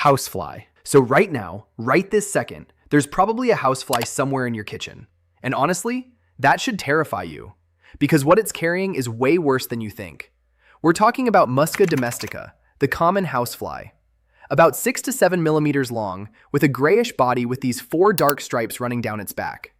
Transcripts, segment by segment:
Housefly. So right now, right this second, there's probably a housefly somewhere in your kitchen. And honestly, that should terrify you. Because what it's carrying is way worse than you think. We're talking about Musca domestica, the common housefly. About 6 to 7 millimeters long, with a grayish body with these 4 dark stripes running down its back.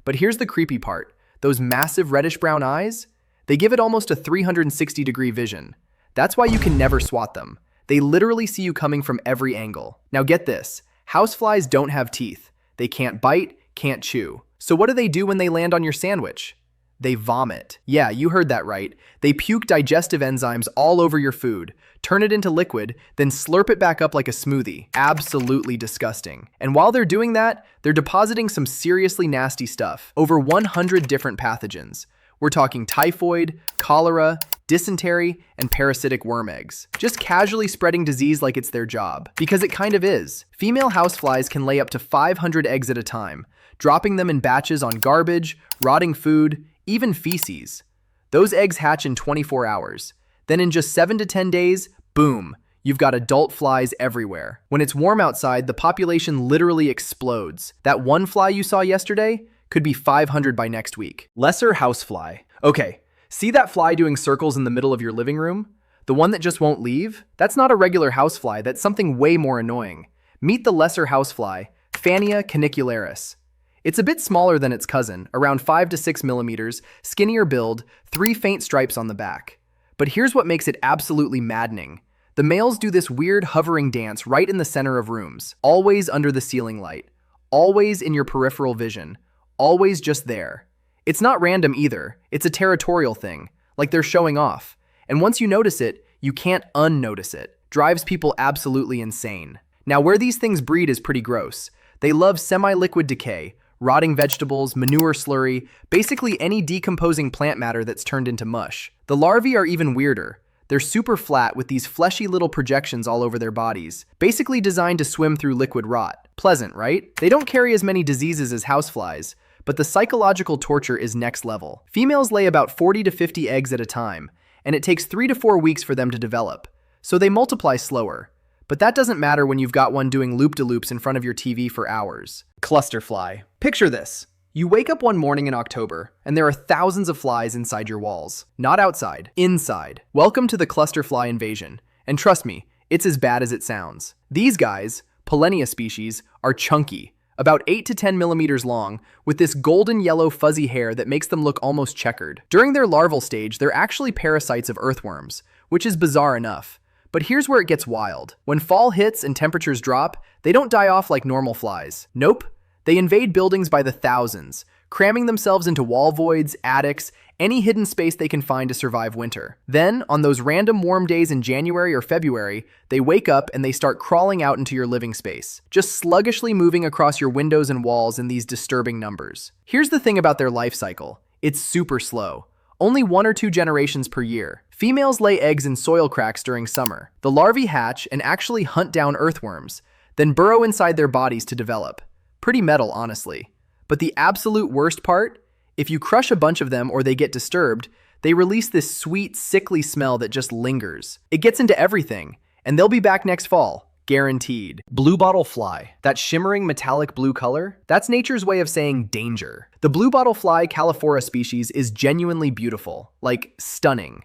But here's the creepy part. Those massive reddish-brown eyes? They give it almost a 360-degree vision. That's why you can never swat them. They literally see you coming from every angle. Now get this, houseflies don't have teeth. They can't bite, can't chew. So what do they do when they land on your sandwich? They vomit. Yeah, you heard that right. They puke digestive enzymes all over your food, turn it into liquid, then slurp it back up like a smoothie. Absolutely disgusting. And while they're doing that, they're depositing some seriously nasty stuff. Over 100 different pathogens. We're talking typhoid, cholera, dysentery, and parasitic worm eggs. Just casually spreading disease like it's their job. Because it kind of is. Female houseflies can lay up to 500 eggs at a time, dropping them in batches on garbage, rotting food, even feces. Those eggs hatch in 24 hours. Then in just 7 to 10 days, boom, you've got adult flies everywhere. When it's warm outside, the population literally explodes. That one fly you saw yesterday could be 500 by next week. Lesser housefly. Okay, see that fly doing circles in the middle of your living room? The one that just won't leave? That's not a regular housefly, that's something way more annoying. Meet the lesser housefly, Phania canicularis. It's a bit smaller than its cousin, around 5 to 6 millimeters, skinnier build, 3 faint stripes on the back. But here's what makes it absolutely maddening. The males do this weird hovering dance right in the center of rooms, always under the ceiling light, always in your peripheral vision, always just there. It's not random either, it's a territorial thing, like they're showing off. And once you notice it, you can't unnotice it. Drives people absolutely insane. Now where these things breed is pretty gross. They love semi-liquid decay, rotting vegetables, manure slurry, basically any decomposing plant matter that's turned into mush. The larvae are even weirder. They're super flat with these fleshy little projections all over their bodies, basically designed to swim through liquid rot. Pleasant, right? They don't carry as many diseases as houseflies, but the psychological torture is next level. Females lay about 40 to 50 eggs at a time, and it takes 3 to 4 weeks for them to develop, so they multiply slower. But that doesn't matter when you've got one doing loop-de-loops in front of your TV for hours. Cluster fly. Picture this. You wake up one morning in October, and there are thousands of flies inside your walls. Not outside, inside. Welcome to the cluster fly invasion. And trust me, it's as bad as it sounds. These guys, Pollenia species, are chunky, about 8 to 10 millimeters long, with this golden yellow fuzzy hair that makes them look almost checkered. During their larval stage, they're actually parasites of earthworms, which is bizarre enough. But here's where it gets wild. When fall hits and temperatures drop, they don't die off like normal flies. Nope. They invade buildings by the thousands, cramming themselves into wall voids, attics, any hidden space they can find to survive winter. Then, on those random warm days in January or February, they wake up and they start crawling out into your living space, just sluggishly moving across your windows and walls in these disturbing numbers. Here's the thing about their life cycle. It's super slow. Only 1 or 2 generations per year. Females lay eggs in soil cracks during summer. The larvae hatch and actually hunt down earthworms, then burrow inside their bodies to develop. Pretty metal, honestly. But the absolute worst part? If you crush a bunch of them or they get disturbed, they release this sweet, sickly smell that just lingers. It gets into everything, and they'll be back next fall. Guaranteed. Bluebottle fly. That shimmering metallic blue color? That's nature's way of saying danger. The Bluebottle Fly Califora species is genuinely beautiful, like stunning.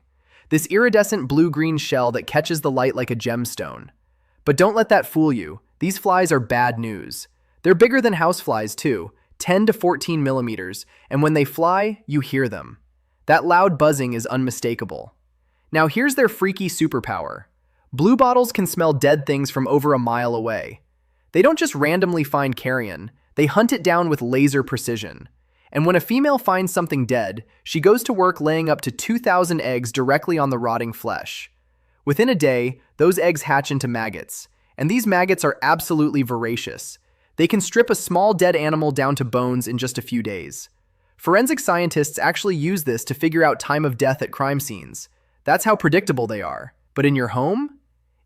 This iridescent blue-green shell that catches the light like a gemstone. But don't let that fool you. These flies are bad news. They're bigger than houseflies too, 10 to 14 millimeters, and when they fly, you hear them. That loud buzzing is unmistakable. Now here's their freaky superpower. Bluebottles can smell dead things from over a mile away. They don't just randomly find carrion, they hunt it down with laser precision. And when a female finds something dead, she goes to work laying up to 2,000 eggs directly on the rotting flesh. Within a day, those eggs hatch into maggots, and these maggots are absolutely voracious. They can strip a small dead animal down to bones in just a few days. Forensic scientists actually use this to figure out time of death at crime scenes. That's how predictable they are. But in your home?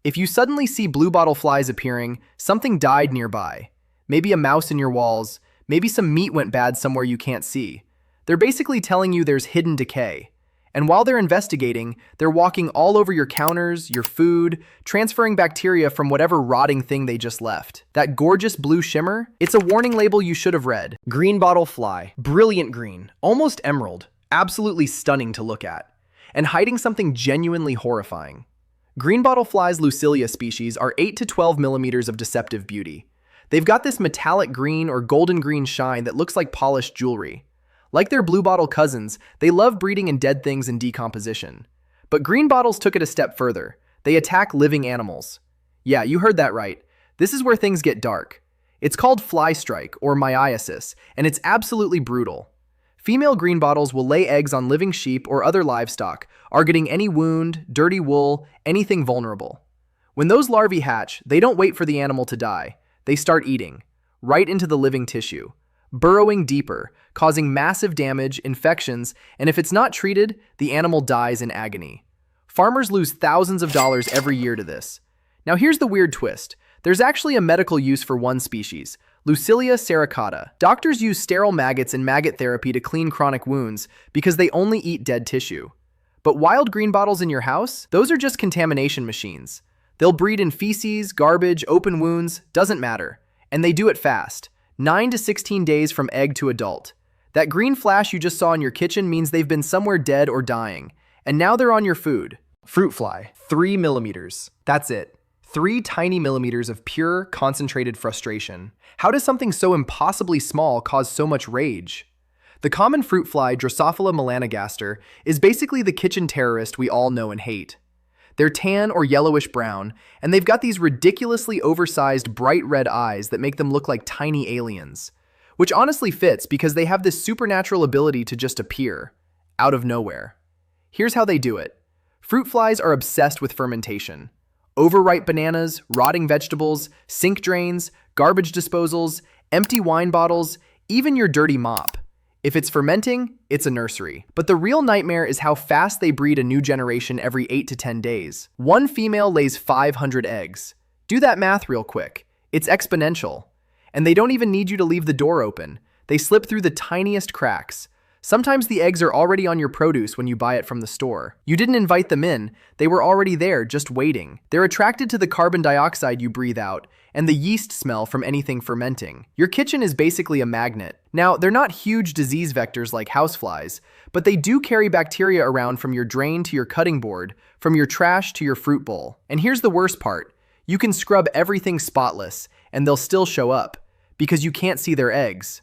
If you suddenly see bluebottle flies appearing, something died nearby. Maybe a mouse in your walls, maybe some meat went bad somewhere you can't see. They're basically telling you there's hidden decay. And while they're investigating, they're walking all over your counters, your food, transferring bacteria from whatever rotting thing they just left. That gorgeous blue shimmer? It's a warning label you should have read. Greenbottle Fly. Brilliant green, almost emerald, absolutely stunning to look at, and hiding something genuinely horrifying. Greenbottle Fly's Lucilia species are 8 to 12 millimeters of deceptive beauty. They've got this metallic green or golden green shine that looks like polished jewelry. Like their bluebottle cousins, they love breeding in dead things and decomposition. But greenbottles took it a step further. They attack living animals. Yeah, you heard that right. This is where things get dark. It's called fly strike or myiasis, and it's absolutely brutal. Female greenbottles will lay eggs on living sheep or other livestock, targeting any wound, dirty wool, anything vulnerable. When those larvae hatch, they don't wait for the animal to die. They start eating, right into the living tissue, burrowing deeper, causing massive damage, infections, and if it's not treated, the animal dies in agony. Farmers lose thousands of dollars every year to this. Now here's the weird twist. There's actually a medical use for one species, Lucilia serracata. Doctors use sterile maggots in maggot therapy to clean chronic wounds because they only eat dead tissue. But wild greenbottles in your house? Those are just contamination machines. They'll breed in feces, garbage, open wounds, doesn't matter. And they do it fast. 9 to 16 days from egg to adult. That green flash you just saw in your kitchen means they've been somewhere dead or dying. And now they're on your food. Fruit fly, 3 millimeters. That's it. 3 tiny millimeters of pure, concentrated frustration. How does something so impossibly small cause so much rage? The common fruit fly, Drosophila melanogaster, is basically the kitchen terrorist we all know and hate. They're tan or yellowish brown, and they've got these ridiculously oversized bright red eyes that make them look like tiny aliens. Which honestly fits because they have this supernatural ability to just appear, out of nowhere. Here's how they do it. Fruit flies are obsessed with fermentation. Overripe bananas, rotting vegetables, sink drains, garbage disposals, empty wine bottles, even your dirty mop. If it's fermenting, it's a nursery. But the real nightmare is how fast they breed a new generation every 8 to 10 days. One female lays 500 eggs. Do that math real quick. It's exponential. And they don't even need you to leave the door open. They slip through the tiniest cracks. Sometimes the eggs are already on your produce when you buy it from the store. You didn't invite them in, they were already there, just waiting. They're attracted to the carbon dioxide you breathe out and the yeast smell from anything fermenting. Your kitchen is basically a magnet. Now, they're not huge disease vectors like houseflies, but they do carry bacteria around from your drain to your cutting board, from your trash to your fruit bowl. And here's the worst part. You can scrub everything spotless, and they'll still show up, because you can't see their eggs.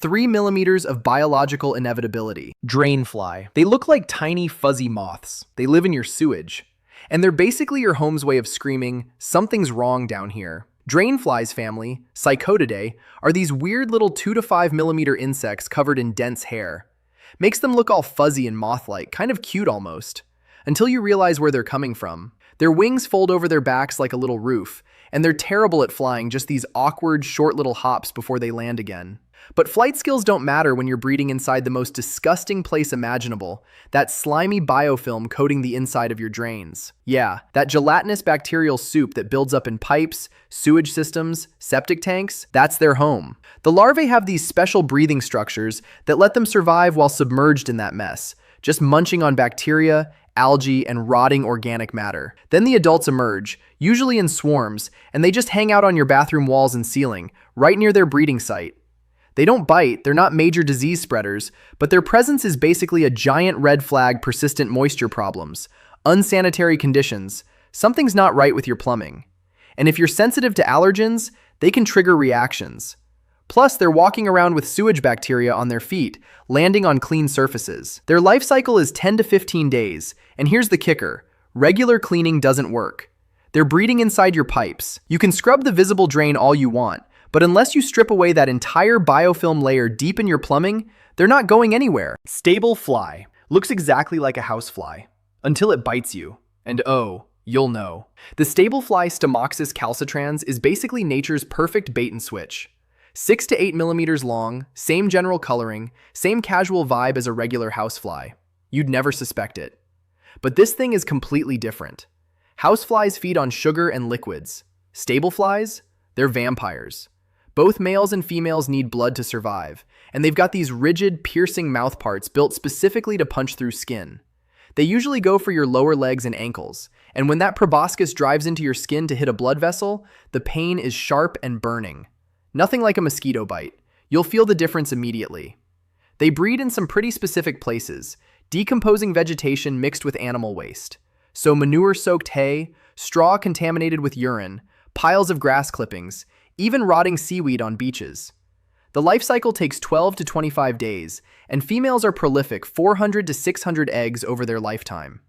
3 millimeters of biological inevitability. Drain fly. They look like tiny fuzzy moths. They live in your sewage. And they're basically your home's way of screaming, something's wrong down here. Drain flies family, Psychotidae, are these weird little 2 to 5 millimeter insects covered in dense hair. Makes them look all fuzzy and moth-like, kind of cute almost. Until you realize where they're coming from. Their wings fold over their backs like a little roof, and they're terrible at flying, just these awkward, short little hops before they land again. But flight skills don't matter when you're breeding inside the most disgusting place imaginable, that slimy biofilm coating the inside of your drains. Yeah, that gelatinous bacterial soup that builds up in pipes, sewage systems, septic tanks, that's their home. The larvae have these special breathing structures that let them survive while submerged in that mess, just munching on bacteria, algae, and rotting organic matter. Then the adults emerge, usually in swarms, and they just hang out on your bathroom walls and ceiling, right near their breeding site. They don't bite, they're not major disease spreaders, but their presence is basically a giant red flag. Persistent moisture problems, unsanitary conditions, something's not right with your plumbing. And if you're sensitive to allergens, they can trigger reactions. Plus, they're walking around with sewage bacteria on their feet, landing on clean surfaces. Their life cycle is 10 to 15 days, and here's the kicker. Regular cleaning doesn't work. They're breeding inside your pipes. You can scrub the visible drain all you want, but unless you strip away that entire biofilm layer deep in your plumbing, they're not going anywhere. Stable fly. Looks exactly like a housefly, until it bites you. And oh, you'll know. The stable fly Stomoxys calcitrans is basically nature's perfect bait and switch. 6 to 8 millimeters long, same general coloring, same casual vibe as a regular housefly. You'd never suspect it. But this thing is completely different. Houseflies feed on sugar and liquids. Stable flies? They're vampires. Both males and females need blood to survive, and they've got these rigid, piercing mouthparts built specifically to punch through skin. They usually go for your lower legs and ankles, and when that proboscis drives into your skin to hit a blood vessel, the pain is sharp and burning. Nothing like a mosquito bite. You'll feel the difference immediately. They breed in some pretty specific places, decomposing vegetation mixed with animal waste. So manure-soaked hay, straw contaminated with urine, piles of grass clippings, even rotting seaweed on beaches. The life cycle takes 12 to 25 days, and females are prolific 400 to 600 eggs over their lifetime.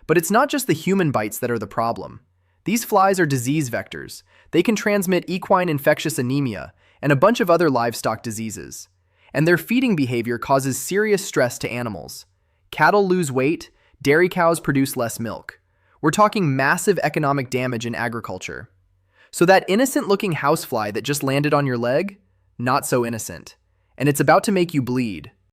But it's not just the human bites that are the problem. These flies are disease vectors. They can transmit equine infectious anemia and a bunch of other livestock diseases. And their feeding behavior causes serious stress to animals. Cattle lose weight, dairy cows produce less milk. We're talking massive economic damage in agriculture. So that innocent-looking housefly that just landed on your leg? Not so innocent. And it's about to make you bleed.